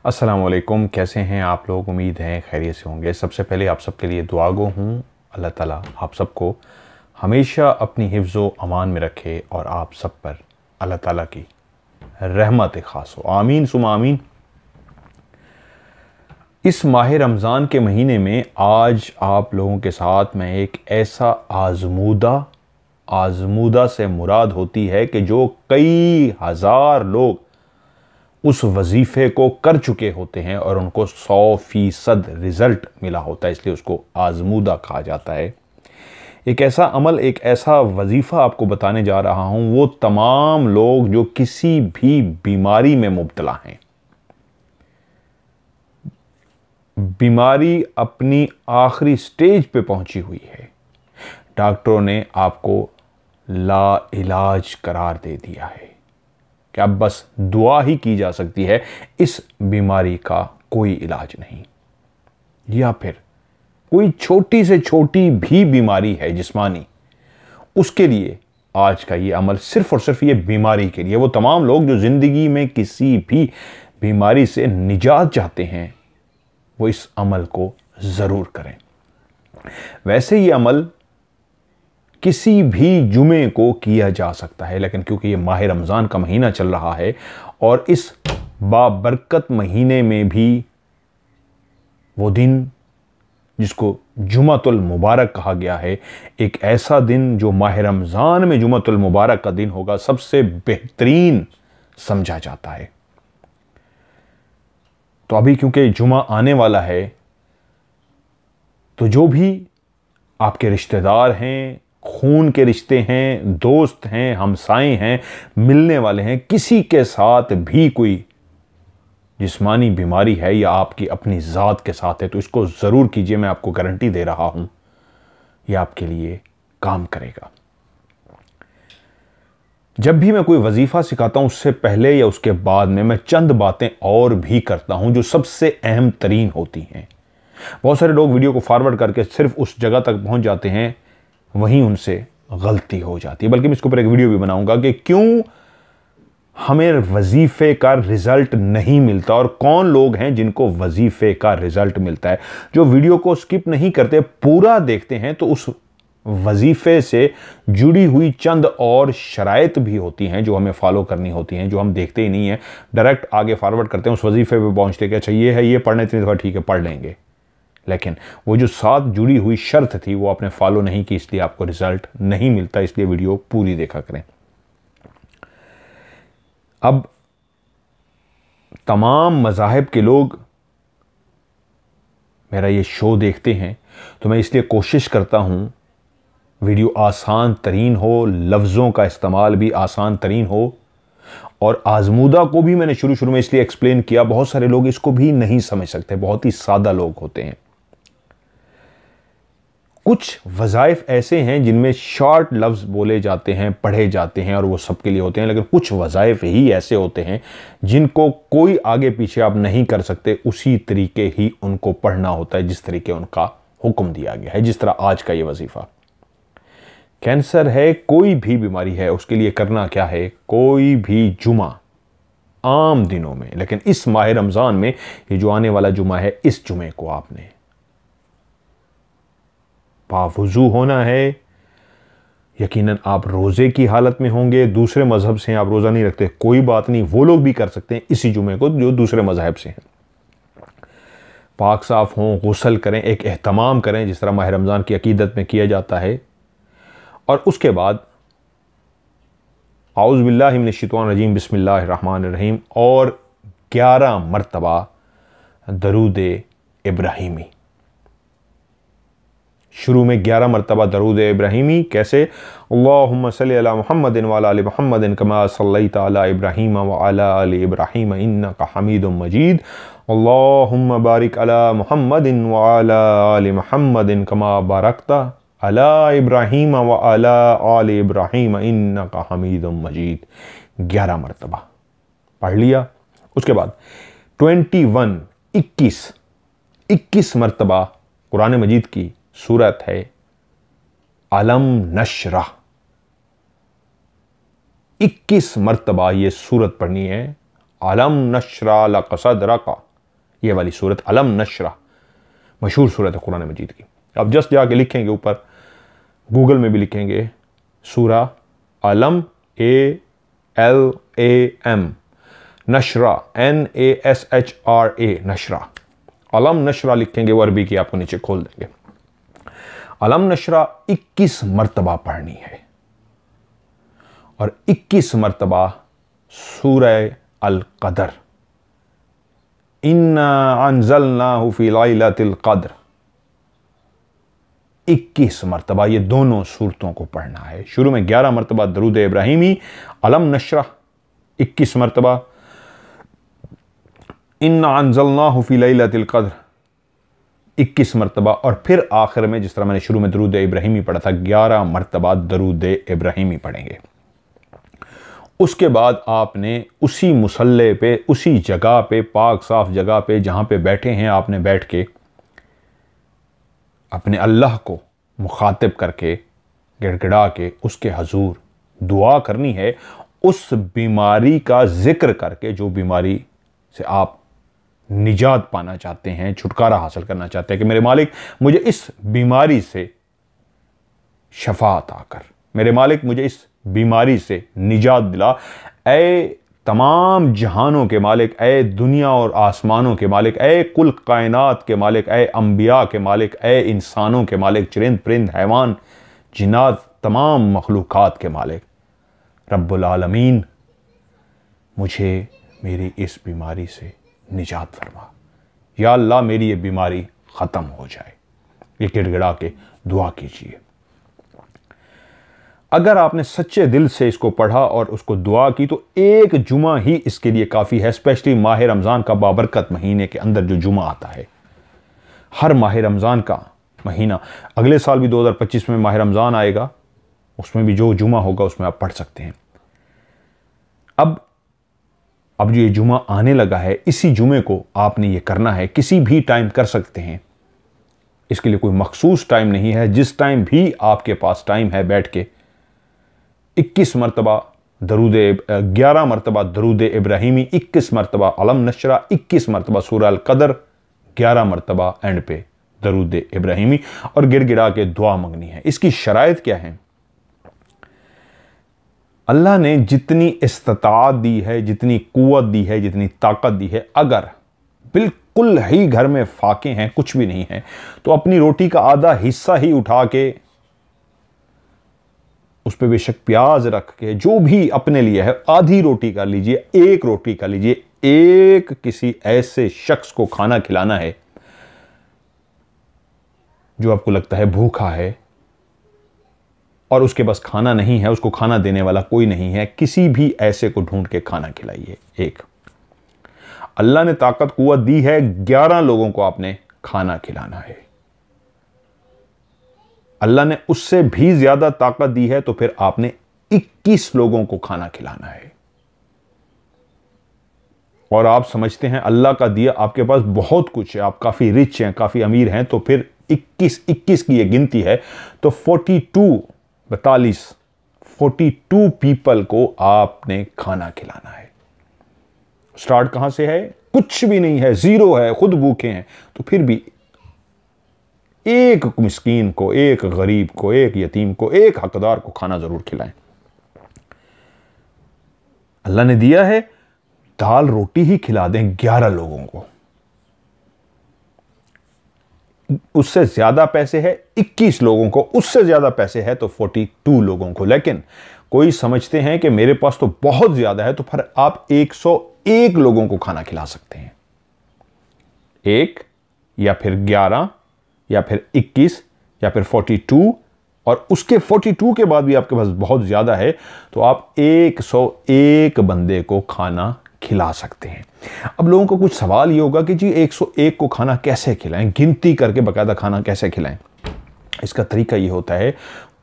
अस्सलाम वालेकुम। कैसे हैं आप लोग? उम्मीद है खैरियत से होंगे। सबसे पहले आप सबके लिए दुआगो हूँ। अल्लाह ताला आप सबको हमेशा अपनी हिफ्ज़ व अमान में रखे और आप सब पर अल्लाह ताला की रहमत ख़ास हो। आमीन सुमा आमीन। इस माह रमज़ान के महीने में आज आप लोगों के साथ मैं एक ऐसा आज़मूदा से मुराद होती है कि जो कई हज़ार लोग उस वजीफ़े को कर चुके होते हैं और उनको 100% रिज़ल्ट मिला होता है, इसलिए उसको आज़मूदा कहा जाता है। एक ऐसा अमल, एक ऐसा वजीफ़ा आपको बताने जा रहा हूँ, वो तमाम लोग जो किसी भी बीमारी में मुब्तला हैं, बीमारी अपनी आखिरी स्टेज पे पहुंची हुई है, डॉक्टरों ने आपको ला इलाज करार दे दिया है कि अब बस दुआ ही की जा सकती है, इस बीमारी का कोई इलाज नहीं। या फिर कोई छोटी से छोटी भी बीमारी है जिस्मानी, उसके लिए आज का ये अमल सिर्फ और सिर्फ ये बीमारी के लिए, वो तमाम लोग जो जिंदगी में किसी भी बीमारी से निजात चाहते हैं वो इस अमल को जरूर करें। वैसे ये अमल किसी भी जुमे को किया जा सकता है, लेकिन क्योंकि ये माह रमज़ान का महीना चल रहा है और इस बाबरकत महीने में भी वो दिन जिसको जुमातुल मुबारक कहा गया है, एक ऐसा दिन जो माह रमज़ान में जुमातुल मुबारक का दिन होगा, सबसे बेहतरीन समझा जाता है। तो अभी क्योंकि जुमा आने वाला है, तो जो भी आपके रिश्तेदार हैं, खून के रिश्ते हैं, दोस्त हैं, हमसाए हैं, मिलने वाले हैं, किसी के साथ भी कोई जिस्मानी बीमारी है या आपकी अपनी ज़ात के साथ है, तो इसको ज़रूर कीजिए। मैं आपको गारंटी दे रहा हूं यह आपके लिए काम करेगा। जब भी मैं कोई वजीफ़ा सिखाता हूं, उससे पहले या उसके बाद में मैं चंद बातें और भी करता हूं जो सबसे अहम तरीन होती हैं। बहुत सारे लोग वीडियो को फॉरवर्ड करके सिर्फ उस जगह तक पहुंच जाते हैं, वहीं उनसे गलती हो जाती है। बल्कि मैं इसके ऊपर एक वीडियो भी बनाऊंगा कि क्यों हमें वजीफे का रिजल्ट नहीं मिलता और कौन लोग हैं जिनको वजीफे का रिजल्ट मिलता है। जो वीडियो को स्किप नहीं करते, पूरा देखते हैं, तो उस वजीफे से जुड़ी हुई चंद और शराइत भी होती हैं जो हमें फॉलो करनी होती हैं, जो हम देखते ही नहीं है, डायरेक्ट आगे फॉरवर्ड करते हैं, उस वजीफे पे पहुंचते कि अच्छा ये है, ये पढ़ने इतनी दफ़ा, ठीक है पढ़ लेंगे, लेकिन वो जो साथ जुड़ी हुई शर्त थी वो आपने फॉलो नहीं की, इसलिए आपको रिजल्ट नहीं मिलता। इसलिए वीडियो पूरी देखा करें। अब तमाम मज़ाहिब के लोग मेरा ये शो देखते हैं, तो मैं इसलिए कोशिश करता हूं वीडियो आसान तरीन हो, लफ्ज़ों का इस्तेमाल भी आसान तरीन हो, और आज़मूदा को भी मैंने शुरू में इसलिए एक्सप्लेन किया, बहुत सारे लोग इसको भी नहीं समझ सकते, बहुत ही सादा लोग होते हैं। कुछ वज़ाइफ ऐसे हैं जिनमें शॉर्ट लफ्ज़ बोले जाते हैं, पढ़े जाते हैं और वो सबके लिए होते हैं, लेकिन कुछ वज़ाइफ ही ऐसे होते हैं जिनको कोई आगे पीछे आप नहीं कर सकते, उसी तरीके ही उनको पढ़ना होता है जिस तरीके उनका हुक्म दिया गया है। जिस तरह आज का ये वजीफ़ा, कैंसर है, कोई भी बीमारी है, उसके लिए करना क्या है, कोई भी जुमा आम दिनों में, लेकिन इस माह रमज़ान में ये जो आने वाला जुमा है, इस जुमे को आपने पावुज़ू होना है। यकीनन आप रोज़े की हालत में होंगे, दूसरे मज़हब से आप रोज़ा नहीं रखते, कोई बात नहीं, वो लोग भी कर सकते हैं इसी जुमे को जो दूसरे मज़हब से हैं। पाक साफ़ हों, गुस्ल करें, एक एहतमाम करें जिस तरह माह रमज़ान की अकीदत में किया जाता है, और उसके बाद औज़ु बिल्लाहि मिनश्शैतानिर रजीम बिस्मिल्लाहिर रहमानिर रहीम और 11 मरतबा दरूद इब्राहिमी। शुरू में 11 मरतबा दरूद इब्राहिमी। कैसे? अल्लाहुम्मा सल्लि अला मुहम्मदिन व अला आलि मुहम्मदिन कमा सल्लैता अला इब्राहीम व अला आलि इब्राहीम इन्नका हमीदुम मजीद। अल्लाहुम्मा बारिक अला मुहम्मदिन व अला आलि मुहम्मदिन कमा बारकता अला इब्राहीम व अला आलि इब्राहीम इन्नका हमीदुम मजीद। 11 मरतबा पढ़ लिया। उसके बाद 21 मरतबा कुरान मजीद की सूरत है अलम नशरह, 21 मरतबा ये सूरत पढ़नी है। अलम नशरह लक सदरक, ये वाली सूरत अलम नशरा, मशहूर सूरत है कुरान मजीद की। आप जस्ट जाके लिखेंगे, ऊपर गूगल में भी लिखेंगे सूरा अलम ALAM नशरा NASHRA नशरा, अलम नशरा लिखेंगे, वो अरबी की आपको नीचे खोल देंगे। अलम नशरा 21 मरतबा पढ़नी है और 21 मरतबा सूरह अल कदर, इन्ना अंज़लनाहु फी लैलतिल क़द्र, 21 मरतबा ये दोनों सूरतों को पढ़ना है। शुरू में 11 मरतबा दरूद इब्राहिमी अलम नशरा 21 मरतबा, इन्ना अंज़लनाहु फी लैलतिल क़द्र 21 मरतबा, और फिर आखिर में जिस तरह मैंने शुरू में दरूद इब्राहिमी पढ़ा था 11 मरतबा दरूद इब्राहिमी पढ़ेंगे। उसके बाद आपने उसी मुसल्ले पे, उसी जगह पे, पाक साफ जगह पे जहाँ पे बैठे हैं, आपने बैठ के अपने अल्लाह को मुखातिब करके गिड़गिड़ा के उसके हजूर दुआ करनी है, उस बीमारी का जिक्र करके जो बीमारी से आप निजात पाना चाहते हैं, छुटकारा हासिल करना चाहते हैं कि मेरे मालिक मुझे इस बीमारी से शफा अता कर, मेरे मालिक मुझे इस बीमारी से निजात दिला, ऐ तमाम जहानों के मालिक, ऐ दुनिया और आसमानों के मालिक, ऐ कुल कायनात के मालिक, ऐ अंबिया के मालिक, ऐ इंसानों के मालिक, चरिंद परिंद हैवान जिन्नात तमाम मखलूक़ात के मालिक रब्बुल आलमीन, मुझे मेरी इस बीमारी से निजात फरमा, या अल्लाह मेरी ये बीमारी ख़त्म हो जाए। ये गिड़गिड़ा के दुआ कीजिए। अगर आपने सच्चे दिल से इसको पढ़ा और उसको दुआ की तो एक जुमा ही इसके लिए काफ़ी है, स्पेशली माह रमज़ान का बाबरकत महीने के अंदर जो जुमा आता है। हर माह रमज़ान का महीना, अगले साल भी 2025 में माह रमज़ान आएगा, उसमें भी जो जुमा होगा उसमें आप पढ़ सकते हैं। अब जो ये जुमा आने लगा है, इसी जुमे को आपने ये करना है, किसी भी टाइम कर सकते हैं, इसके लिए कोई मखसूस टाइम नहीं है। जिस टाइम भी आपके पास टाइम है, बैठ के 21 मरतबा दरूद 11 मरतबा दरूद इब्राहिमी, 21 मरतबा अलम नशरा, 21 मरतबा सूरह अल कदर, 11 मरतबा एंड पे दरूद इब्राहिमी, और गिड़गिड़ा के दुआ मांगनी है। इसकी शराइत क्या है? अल्लाह ने जितनी इस्तिताअत दी है, जितनी कुव्वत दी है, जितनी ताकत दी है, अगर बिल्कुल ही घर में फाके हैं, कुछ भी नहीं है, तो अपनी रोटी का आधा हिस्सा ही उठा के उस पर बेशक प्याज रख के, जो भी अपने लिए है, आधी रोटी का लीजिए, एक रोटी का लीजिए, एक किसी ऐसे शख्स को खाना खिलाना है जो आपको लगता है भूखा है और उसके पास खाना नहीं है, उसको खाना देने वाला कोई नहीं है, किसी भी ऐसे को ढूंढ के खाना खिलाइए। एक अल्लाह ने ताकत कुव्वत दी है, 11 लोगों को आपने खाना खिलाना है। अल्लाह ने उससे भी ज्यादा ताकत दी है तो फिर आपने 21 लोगों को खाना खिलाना है। और आप समझते हैं अल्लाह का दिया आपके पास बहुत कुछ है, आप काफी रिच हैं, काफी अमीर हैं, तो फिर 21 की ये गिनती है, तो 42 पीपल को आपने खाना खिलाना है। स्टार्ट कहां से है? कुछ भी नहीं है, जीरो है, खुद भूखे हैं, तो फिर भी एक मिस्कीन को, एक गरीब को, एक यतीम को, एक हकदार को खाना जरूर खिलाएं। अल्लाह ने दिया है, दाल रोटी ही खिला दें 11 लोगों को। उससे ज्यादा पैसे है 21 लोगों को, उससे ज्यादा पैसे है तो 42 लोगों को। लेकिन कोई समझते हैं कि मेरे पास तो बहुत ज्यादा है, तो फिर आप 101 लोगों को खाना खिला सकते हैं। एक या फिर 11 या फिर 21 या फिर 42, और उसके 42 के बाद भी आपके पास बहुत ज्यादा है तो आप 101 बंदे को खाना खिला सकते हैं। अब लोगों को कुछ सवाल ये होगा कि जी 101 को खाना कैसे खिलाएं, गिनती करके बाकायदा खाना कैसे खिलाएं? इसका तरीका ये होता है,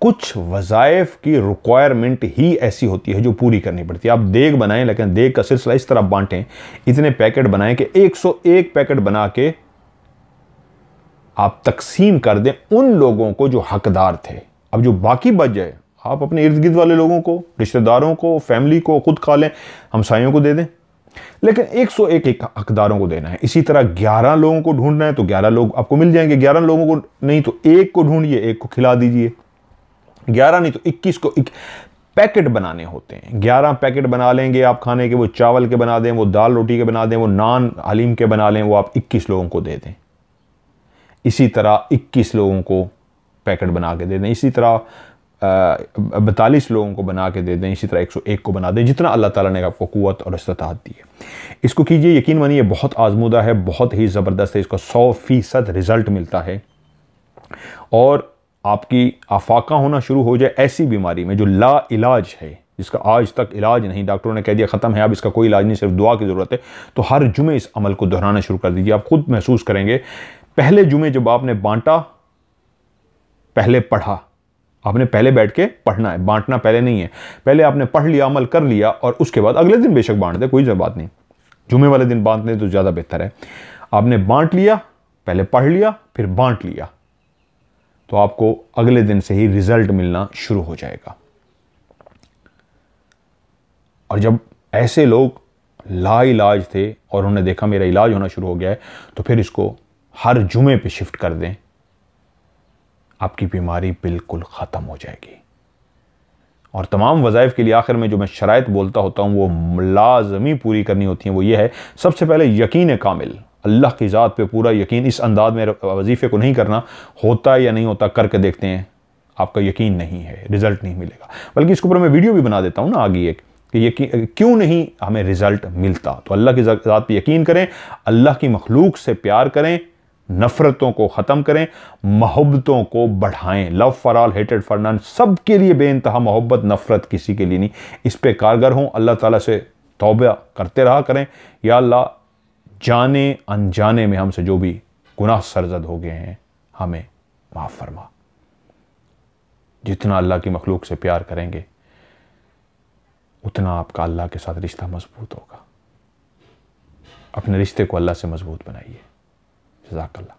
कुछ वज़ाइफ की रिक्वायरमेंट ही ऐसी होती है जो पूरी करनी पड़ती है। आप देग बनाएं, लेकिन देग का सिलसिला इस तरह बांटें, इतने पैकेट बनाएं कि 101 पैकेट बना के आप तकसीम कर दें उन लोगों को जो हकदार थे। अब जो बाकी बच जाए, आप अपने इर्द गिर्द वाले लोगों को, रिश्तेदारों को, फैमिली को खुद खा लें, हमसायों को दे दें। लेकिन 101 एक हकदारों को देना है। इसी तरह 11 लोगों को ढूंढना है तो 11 लोग आपको मिल जाएंगे। 11 लोगों को नहीं तो एक को ढूंढिए, एक को खिला दीजिए। 11 नहीं तो 21 को पैकेट बनाने होते हैं। 11 पैकेट बना लेंगे आप खाने के, वो चावल के बना दें, वो दाल रोटी के बना दें, वो नान हलीम के बना लें, वो आप 21 लोगों को दे दें। इसी तरह 21 लोगों को पैकेट बना के दे दें। इसी तरह 42 लोगों को बना के दे दें। इसी तरह 101 को बना दें, जितना अल्लाह ताला ने आपको कुव्वत और इस्तिताअत दी है। इसको कीजिए, यकीन मानिए बहुत आजमूदा है, बहुत ही ज़बरदस्त है। इसका 100% रिजल्ट मिलता है। और आपकी आफाका होना शुरू हो जाए ऐसी बीमारी में जो ला इलाज है, जिसका आज तक इलाज नहीं, डॉक्टरों ने कह दिया ख़त्म है, अब इसका कोई इलाज नहीं, सिर्फ दुआ की ज़रूरत है, तो हर जुमे इस अमल को दोहराना शुरू कर दीजिए। आप खुद महसूस करेंगे। पहले जुमे जब आपने बांटा, पहले पढ़ा, आपने पहले बैठ के पढ़ना है, बांटना पहले नहीं है। पहले आपने पढ़ लिया, अमल कर लिया, और उसके बाद अगले दिन बेशक बांट दे, कोई बात नहीं, जुमे वाले दिन बांट दें तो ज़्यादा बेहतर है। आपने बांट लिया, पहले पढ़ लिया, फिर बांट लिया, तो आपको अगले दिन से ही रिजल्ट मिलना शुरू हो जाएगा। और जब ऐसे लोग लाइलाज थे और उन्होंने देखा मेरा इलाज होना शुरू हो गया है, तो फिर इसको हर जुमे पे शिफ्ट कर दें, आपकी बीमारी बिल्कुल ख़त्म हो जाएगी। और तमाम वज़ाइफ के लिए आखिर में जो मैं शराइत बोलता होता हूँ वो लाजमी पूरी करनी होती हैं। वो ये है, सबसे पहले यकीन कामिल, अल्लाह की ज़ात पे पूरा यकीन। इस अंदाज में वजीफ़े को नहीं करना, होता है या नहीं होता करके देखते हैं, आपका यकीन नहीं है, रिज़ल्ट नहीं मिलेगा। बल्कि इसके ऊपर मैं वीडियो भी बना देता हूँ ना आगे एक, कि यकीन क्यों नहीं हमें रिज़ल्ट मिलता। तो अल्लाह की ज़ात पे यकीन करें, अल्लाह की मखलूक से प्यार करें, नफ़रतों को ख़त्म करें, मोहब्बतों को बढ़ाएं। Love for all, hated for none, सब के लिए बेइंतहा मोहब्बत, नफ़रत किसी के लिए नहीं। इस पे कारगर हों, अल्लाह ताला से तौबा करते रहा करें, या अल्लाह जाने अनजाने में हमसे जो भी गुनाह सरजद हो गए हैं हमें माफ़ फरमा। जितना अल्लाह की मखलूक से प्यार करेंगे उतना आपका अल्लाह के साथ रिश्ता मजबूत होगा। अपने रिश्ते को अल्लाह से मजबूत बनाइए। जज़ाकल्लाह।